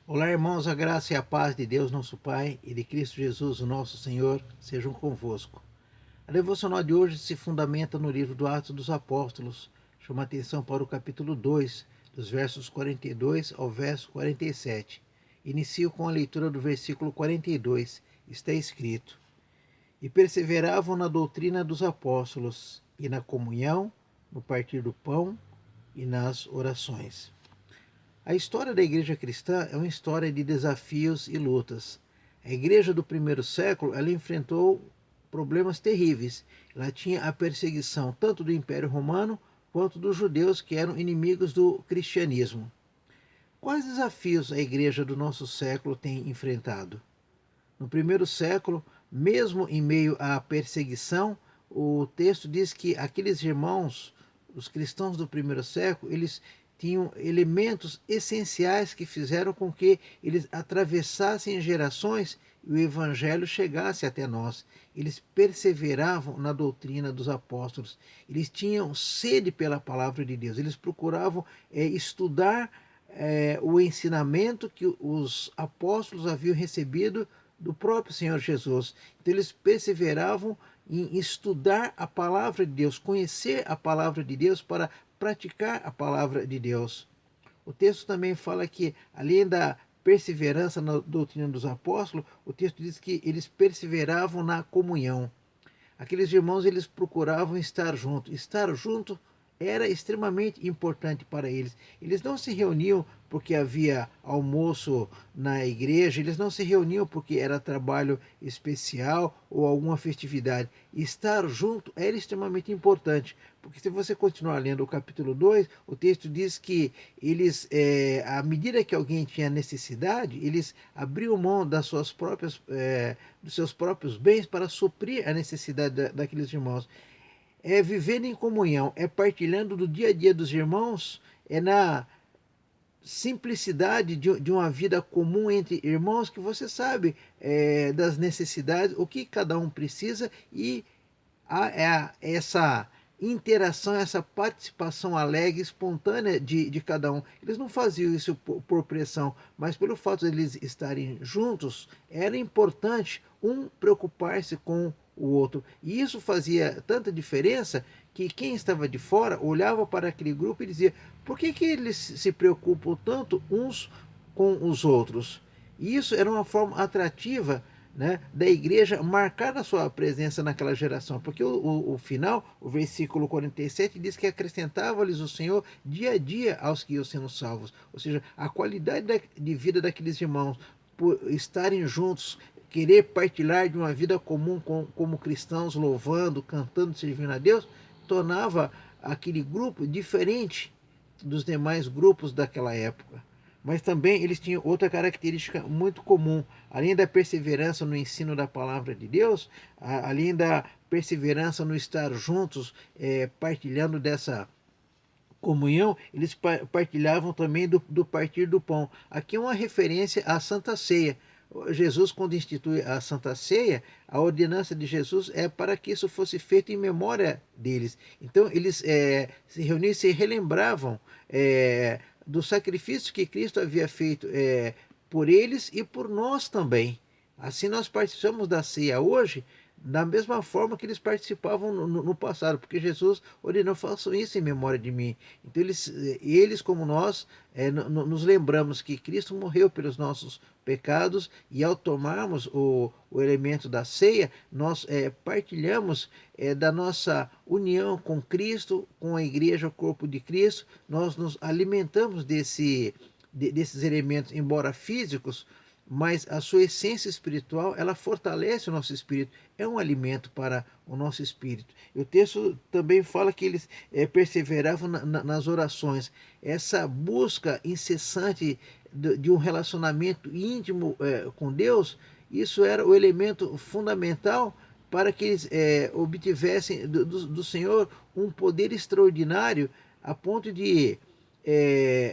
Olá, irmãos, a graça e a paz de Deus, nosso Pai, e de Cristo Jesus, o nosso Senhor, sejam convosco. A devocional de hoje se fundamenta no livro do Atos dos Apóstolos. Chama atenção para o capítulo 2, dos versos 42 ao verso 47. Inicio com a leitura do versículo 42. Está escrito: E perseveravam na doutrina dos apóstolos, e na comunhão, no partir do pão e nas orações. A história da igreja cristã é uma história de desafios e lutas. A igreja do primeiro século, ela enfrentou problemas terríveis. Ela tinha a perseguição tanto do Império Romano quanto dos judeus, que eram inimigos do cristianismo. Quais desafios a igreja do nosso século tem enfrentado? No primeiro século, mesmo em meio à perseguição, o texto diz que aqueles irmãos, os cristãos do primeiro século, eles tinham elementos essenciais que fizeram com que eles atravessassem gerações e o evangelho chegasse até nós. Eles perseveravam na doutrina dos apóstolos. Eles tinham sede pela palavra de Deus. Eles procuravam estudar o ensinamento que os apóstolos haviam recebido do próprio Senhor Jesus. Então eles perseveravam em estudar a palavra de Deus, conhecer a palavra de Deus para praticar a palavra de Deus. O texto também fala que, além da perseverança na doutrina dos apóstolos, o texto diz que eles perseveravam na comunhão. Aqueles irmãos, eles procuravam estar juntos. Estar junto era extremamente importante para eles. Eles não se reuniam porque havia almoço na igreja, eles não se reuniam porque era trabalho especial ou alguma festividade. Estar junto era extremamente importante, porque se você continuar lendo o capítulo 2, o texto diz que eles, à medida que alguém tinha necessidade, eles abriam mão das suas próprias, dos seus próprios bens para suprir a necessidade daqueles irmãos. É vivendo em comunhão, é partilhando do dia a dia dos irmãos, é na simplicidade de uma vida comum entre irmãos que você sabe das necessidades, o que cada um precisa e há essa interação, essa participação alegre, espontânea de cada um. Eles não faziam isso por pressão, mas pelo fato de eles estarem juntos, era importante um preocupar-se com o outro. E isso fazia tanta diferença que quem estava de fora olhava para aquele grupo e dizia: por que eles se preocupam tanto uns com os outros? E isso era uma forma atrativa, né, da igreja marcar a sua presença naquela geração, porque o final, o versículo 47, diz que acrescentava-lhes o Senhor dia a dia aos que iam sendo salvos. Ou seja, a qualidade de vida daqueles irmãos, por estarem juntos, querer partilhar de uma vida comum como cristãos, louvando, cantando, servindo a Deus, tornava aquele grupo diferente dos demais grupos daquela época. Mas também eles tinham outra característica muito comum. Além da perseverança no ensino da palavra de Deus, além da perseverança no estar juntos, partilhando dessa comunhão, eles partilhavam também do partir do pão. Aqui é uma referência à Santa Ceia. Jesus, quando institui a Santa Ceia, a ordenança de Jesus é para que isso fosse feito em memória deles. Então, eles se reuniam e se relembravam do sacrifício que Cristo havia feito por eles e por nós também. Assim, nós participamos da ceia hoje da mesma forma que eles participavam no passado, porque Jesus ordenou: façam isso em memória de mim. Então eles como nós, nos lembramos que Cristo morreu pelos nossos pecados, e ao tomarmos o elemento da ceia, nós partilhamos da nossa união com Cristo, com a igreja, o corpo de Cristo. Nós nos alimentamos desses elementos, embora físicos, mas a sua essência espiritual, ela fortalece o nosso espírito, é um alimento para o nosso espírito. E o texto também fala que eles perseveravam nas orações, essa busca incessante de um relacionamento íntimo com Deus. Isso era o elemento fundamental para que eles obtivessem do Senhor um poder extraordinário, a ponto de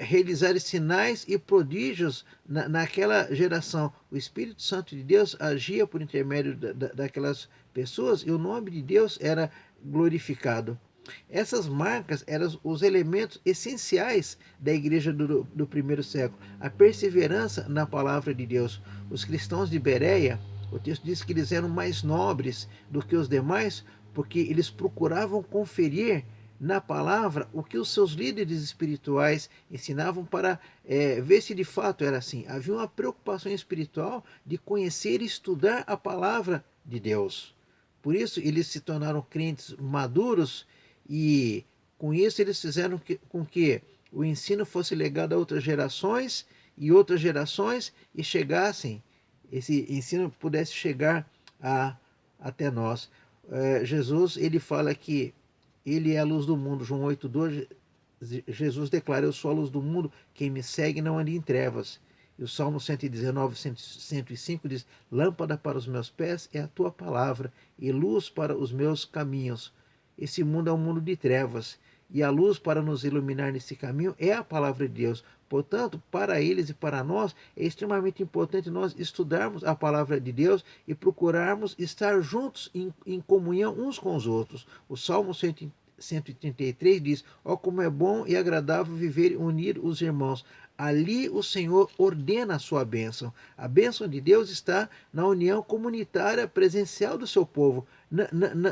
realizar sinais e prodígios naquela geração. O Espírito Santo de Deus agia por intermédio daquelas pessoas, e o nome de Deus era glorificado. Essas marcas eram os elementos essenciais da igreja do primeiro século. A perseverança na palavra de Deus. Os cristãos de Bereia, o texto diz que eles eram mais nobres do que os demais, porque eles procuravam conferir na palavra o que os seus líderes espirituais ensinavam para ver se de fato era assim. Havia uma preocupação espiritual de conhecer e estudar a palavra de Deus. Por isso eles se tornaram crentes maduros e com isso eles fizeram com que o ensino fosse legado a outras gerações e chegassem, esse ensino pudesse chegar até nós. Jesus, ele fala que ele é a luz do mundo. João 8,2, Jesus declara: eu sou a luz do mundo, quem me segue não anda em trevas. E o Salmo 119, 105 diz: lâmpada para os meus pés é a tua palavra e luz para os meus caminhos. Esse mundo é um mundo de trevas e a luz para nos iluminar nesse caminho é a palavra de Deus. Portanto, para eles e para nós, é extremamente importante nós estudarmos a palavra de Deus e procurarmos estar juntos em comunhão uns com os outros. O Salmo 133 diz: ó, como é bom e agradável viver unido os irmãos. Ali o Senhor ordena a sua bênção. A bênção de Deus está na união comunitária presencial do seu povo.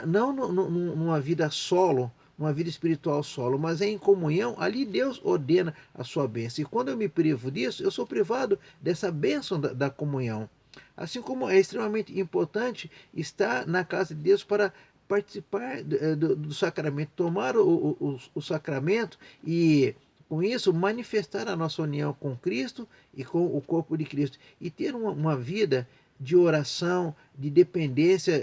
Não numa vida solo, numa vida espiritual solo, mas é em comunhão. Ali Deus ordena a sua bênção. E quando eu me privo disso, eu sou privado dessa bênção da comunhão. Assim como é extremamente importante estar na casa de Deus para participar do sacramento, tomar o sacramento e com isso manifestar a nossa união com Cristo e com o corpo de Cristo e ter uma vida de oração, de dependência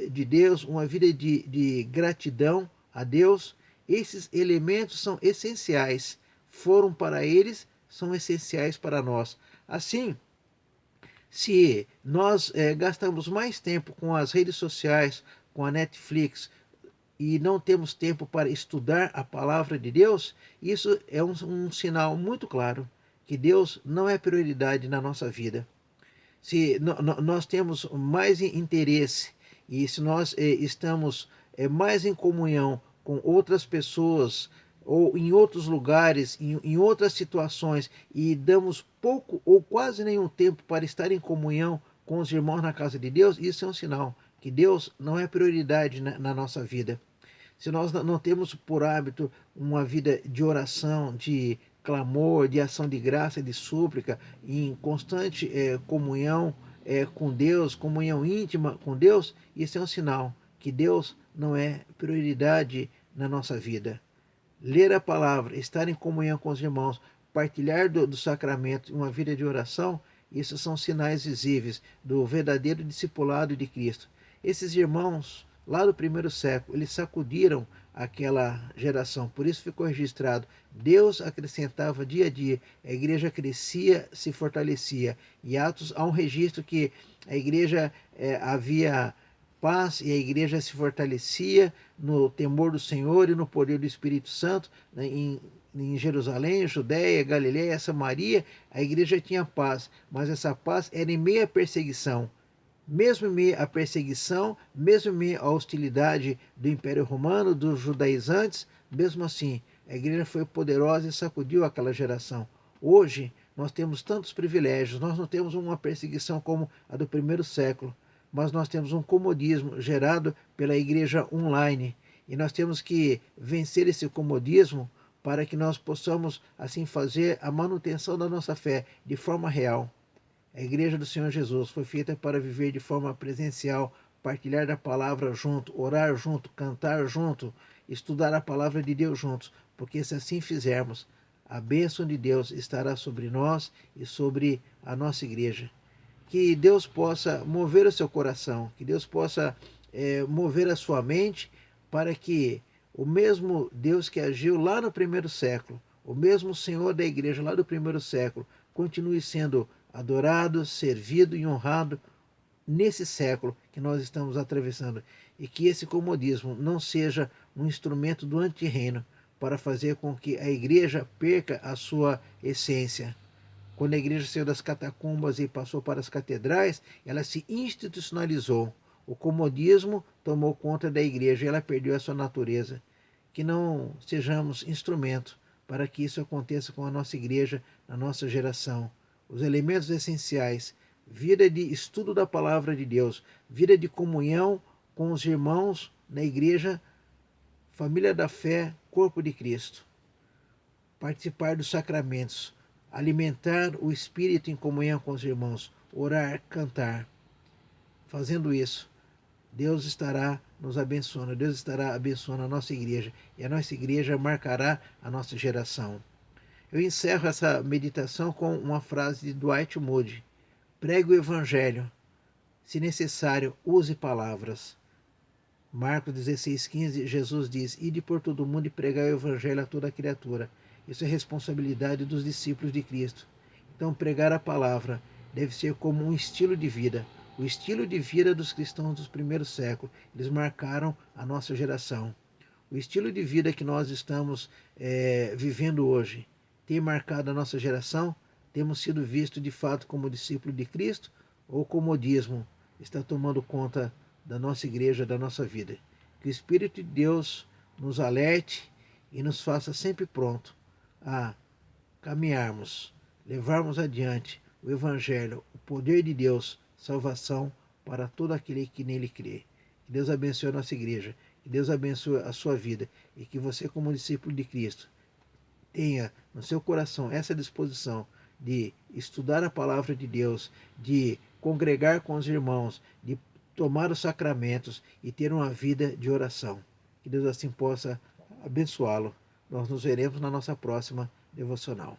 de Deus, uma vida de gratidão a Deus. Esses elementos são essenciais, foram para eles, são essenciais para nós. Assim, se nós gastamos mais tempo com as redes sociais, com a Netflix, e não temos tempo para estudar a palavra de Deus, isso é um sinal muito claro que Deus não é prioridade na nossa vida. Se nós temos mais interesse e se nós estamos mais em comunhão com outras pessoas ou em outros lugares, em outras situações e damos pouco ou quase nenhum tempo para estar em comunhão com os irmãos na casa de Deus, isso é um sinal que Deus não é prioridade na nossa vida. Se nós não temos por hábito uma vida de oração, de clamor, de ação de graça, de súplica, em constante comunhão com Deus, comunhão íntima com Deus, isso é um sinal que Deus não é prioridade na nossa vida. Ler a palavra, estar em comunhão com os irmãos, partilhar do sacramento, uma vida de oração, isso são sinais visíveis do verdadeiro discipulado de Cristo. Esses irmãos, lá do primeiro século, eles sacudiram aquela geração, por isso ficou registrado. Deus acrescentava dia a dia, a igreja crescia, se fortalecia. Em Atos há um registro que a igreja havia paz e a igreja se fortalecia no temor do Senhor e no poder do Espírito Santo, né, em Jerusalém, Judéia, Galiléia, Samaria, a igreja tinha paz, mas essa paz era em meio à perseguição. Mesmo em meio à perseguição, mesmo em meio à hostilidade do Império Romano, dos judaizantes, mesmo assim, a igreja foi poderosa e sacudiu aquela geração. Hoje, nós temos tantos privilégios, nós não temos uma perseguição como a do primeiro século, mas nós temos um comodismo gerado pela igreja online. E nós temos que vencer esse comodismo para que nós possamos, assim, fazer a manutenção da nossa fé de forma real. A igreja do Senhor Jesus foi feita para viver de forma presencial, partilhar da palavra junto, orar junto, cantar junto, estudar a palavra de Deus juntos, porque se assim fizermos, a bênção de Deus estará sobre nós e sobre a nossa igreja. Que Deus possa mover o seu coração, que Deus possa mover a sua mente para que o mesmo Deus que agiu lá no primeiro século, o mesmo Senhor da igreja lá do primeiro século, continue sendo adorado, servido e honrado nesse século que nós estamos atravessando. E que esse comodismo não seja um instrumento do antirreino para fazer com que a igreja perca a sua essência. Quando a igreja saiu das catacumbas e passou para as catedrais, ela se institucionalizou. O comodismo tomou conta da igreja e ela perdeu a sua natureza. que não sejamos instrumento para que isso aconteça com a nossa igreja, na nossa geração. Os elementos essenciais: vida de estudo da palavra de Deus, vida de comunhão com os irmãos na igreja, família da fé, corpo de Cristo. Participar dos sacramentos, alimentar o espírito em comunhão com os irmãos, orar, cantar. Fazendo isso, Deus estará nos abençoando, Deus estará abençoando a nossa igreja, e a nossa igreja marcará a nossa geração. Eu encerro essa meditação com uma frase de Dwight Moody: pregue o evangelho, se necessário, use palavras. Marcos 16,15, Jesus diz: ide por todo mundo e pregai o evangelho a toda criatura. Isso é responsabilidade dos discípulos de Cristo. Então, pregar a palavra deve ser como um estilo de vida. O estilo de vida dos cristãos dos primeiros séculos. Eles marcaram a nossa geração. O estilo de vida que nós estamos vivendo hoje tem marcado a nossa geração? Temos sido vistos de fato como discípulos de Cristo? Ou o comodismo está tomando conta da nossa igreja, da nossa vida? Que o Espírito de Deus nos alerte e nos faça sempre pronto a caminharmos, levarmos adiante o Evangelho, o poder de Deus, salvação para todo aquele que nele crê. Que Deus abençoe a nossa igreja, que Deus abençoe a sua vida e que você, como discípulo de Cristo, tenha no seu coração essa disposição de estudar a palavra de Deus, de congregar com os irmãos, de tomar os sacramentos e ter uma vida de oração. Que Deus assim possa abençoá-lo. Nós nos veremos na nossa próxima devocional.